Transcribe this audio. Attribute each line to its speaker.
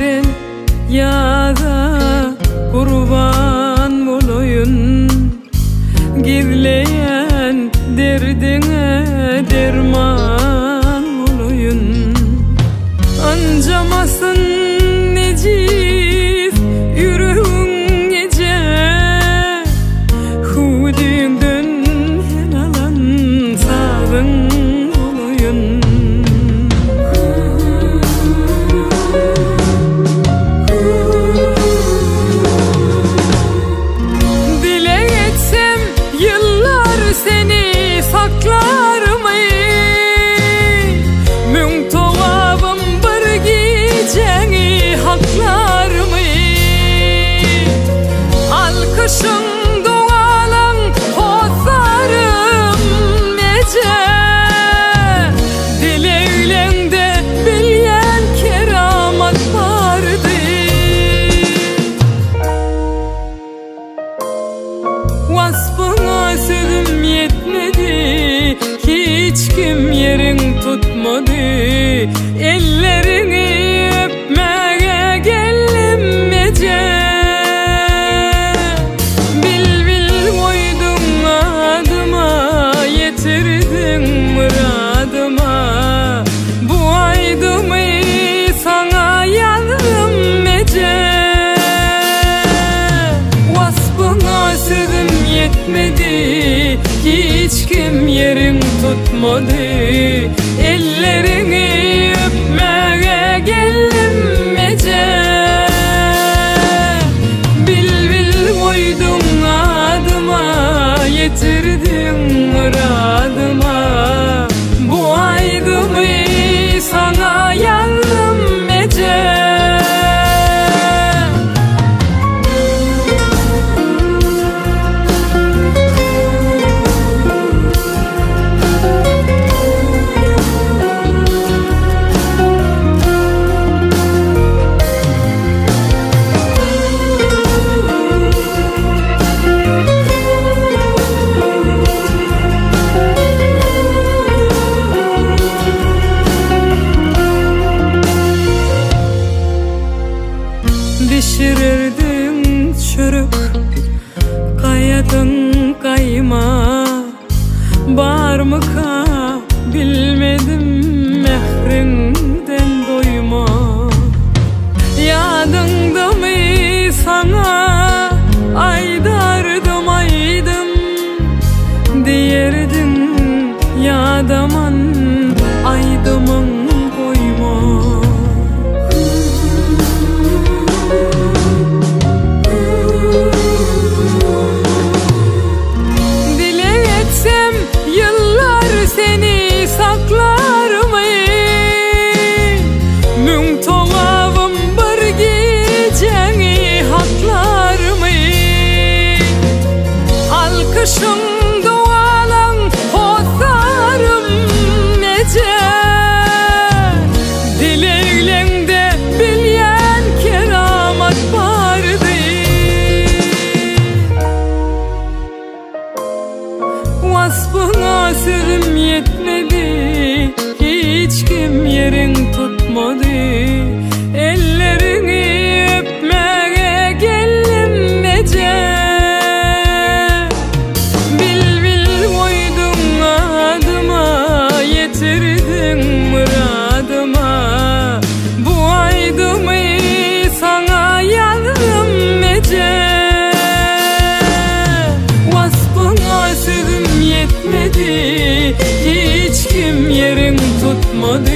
Speaker 1: veren yada kurban olayın, girleyen derdine derman olayın. Ancamasın neciz yüreğin gece, hudünden hen alan sağın olayın. Dile etsem yıllar seni saklar mı? Mün tavabım bir geceni haklar mı? Alkışın dualan hozarım nece, dileğinde bilyen keramat vardı. Vasfına sözüm yetmedi, hiç kim yerin tutmadı. Ellerini öpmeye geldim nece, bil bil koydun adıma, yetirdin muradıma. Bu aydımı sana yandım nece, vasfına sözüm yetmedi, hiç kim yerin tutmadı. Ellerini öpmeye geldim nece, bil bil koydun adıma, yetirdin muradıma. Bu aydımı sana yandım nece. Dişirirdin çürük kayadın kayma, bar mı ka bilmedim mehrinden doyma. Yadında mı sana aydardım aydım, diyerdin yadaman aydımın koyma. Yıllar seni saklar mı? Mün tavabım bir geceni haklar mı? Alkışın dualan hozarım nece, dileğinde bilyen keramat vardı. Vasfına sözüm yetmedi, hiç kim yerin tutmadı. Ellerini öpmeye geldim nece, bil bil koydun adıma, yetirdin muradıma. Bu aydımı sana yandım nece, vasfına sözüm yetmedi, hiç kim yerin tutmadı.